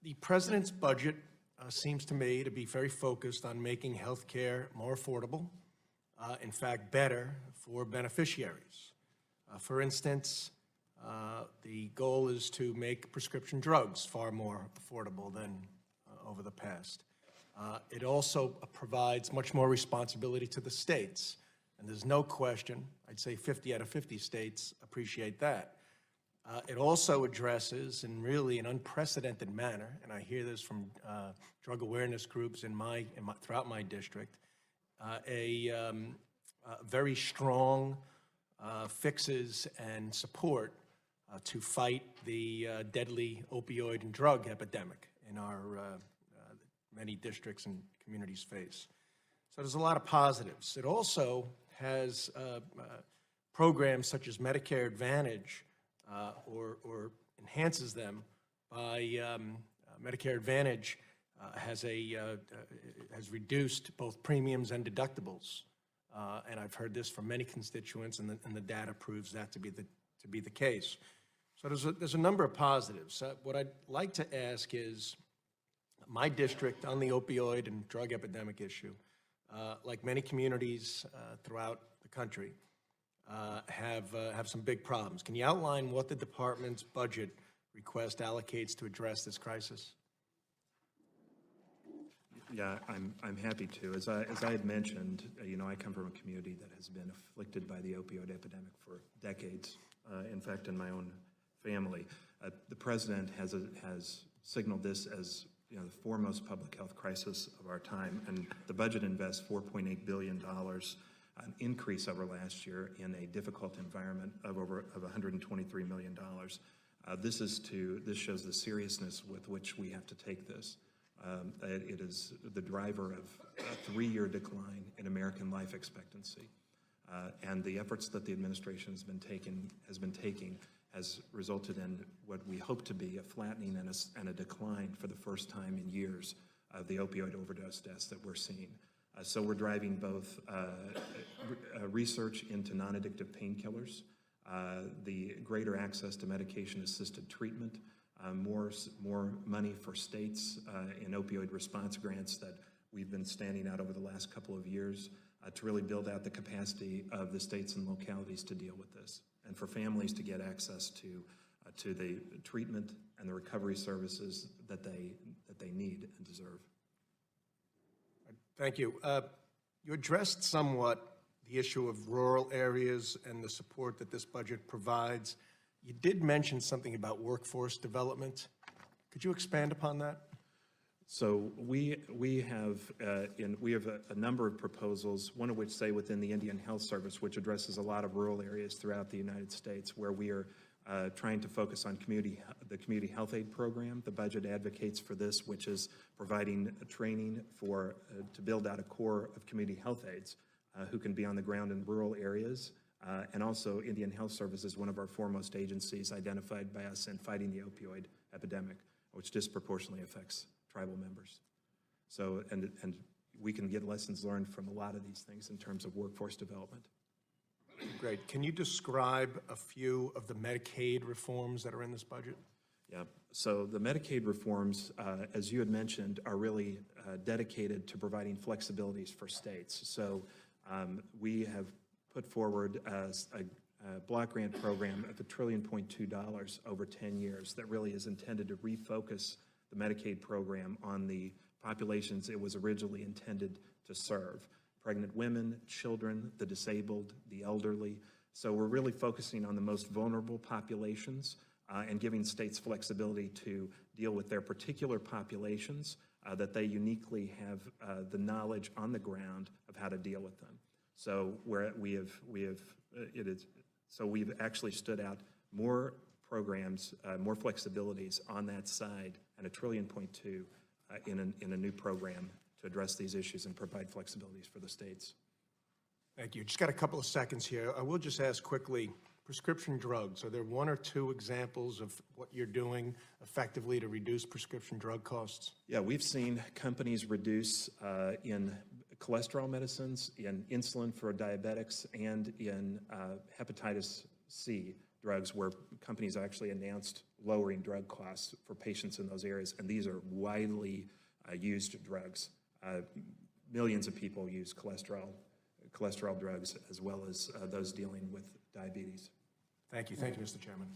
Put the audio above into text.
The president's budget seems to me to be very focused on making health care more affordable, in fact, better for beneficiaries. For instance, the goal is to make prescription drugs far more affordable than over the past. It also provides much more responsibility to the states, and there's no question, I'd say 50 out of 50 states appreciate that. It also addresses, in really an unprecedented manner, and I hear this from drug awareness groups throughout my district, very strong fixes and support to fight the deadly opioid and drug epidemic in our many districts and communities face. So there's a lot of positives. It also has programs such as Medicare Advantage, or enhances them by Medicare Advantage has reduced both premiums and deductibles, and I've heard this from many constituents, and the data proves that to be the case. So there's a number of positives. What I'd like to ask is, my district on the opioid and drug epidemic issue, like many communities throughout the country, have some big problems. Can you outline what the department's budget request allocates to address this crisis? Yeah, I'm happy to. As I had mentioned, I come from a community that has been afflicted by the opioid epidemic for decades. In fact, in my own family, the president has signaled this as the foremost public health crisis of our time, and the budget invests $4.8 billion, an increase over last year in a difficult environment of $123 million. This shows the seriousness with which we have to take this. It is the driver of a 3-year decline in American life expectancy, and the efforts that the administration has been taking has resulted in what we hope to be a flattening and a decline for the first time in years of the opioid overdose deaths that we're seeing. So we're driving both research into non-addictive painkillers, the greater access to medication-assisted treatment, more money for states in opioid response grants that we've been standing out over the last couple of years to really build out the capacity of the states and localities to deal with this, and for families to get access to the treatment and the recovery services that they need and deserve. Thank you. You addressed somewhat the issue of rural areas and the support that this budget provides. You did mention something about workforce development. Could you expand upon that? So we have a number of proposals, one of which, say, within the Indian Health Service, which addresses a lot of rural areas throughout the United States, where we are trying to focus on the community health aid program. The budget advocates for this, which is providing training to build out a core of community health aides who can be on the ground in rural areas. And also, Indian Health Service is one of our foremost agencies identified by us in fighting the opioid epidemic, which disproportionately affects tribal members. So, and we can get lessons learned from a lot of these things in terms of workforce development. Great. Can you describe a few of the Medicaid reforms that are in this budget? Yeah, so the Medicaid reforms, as you had mentioned, are really dedicated to providing flexibilities for states. So we have put forward a block grant program of $1.2 trillion over 10 years that really is intended to refocus the Medicaid program on the populations it was originally intended to serve: pregnant women, children, the disabled, the elderly. So we're really focusing on the most vulnerable populations and giving states flexibility to deal with their particular populations that they uniquely have the knowledge on the ground of how to deal with them. So we've actually stood out more programs, more flexibilities on that side, and $1.2 trillion in a new program to address these issues and provide flexibilities for the states. Thank you. Just got a couple of seconds here. I will just ask quickly, prescription drugs, are there one or two examples of what you're doing effectively to reduce prescription drug costs? Yeah, we've seen companies reduce in cholesterol medicines, in insulin for diabetics, and in hepatitis C drugs, where companies actually announced lowering drug costs for patients in those areas. And these are widely used drugs. Millions of people use cholesterol drugs, as well as those dealing with diabetes. Thank you, Mr. Chairman.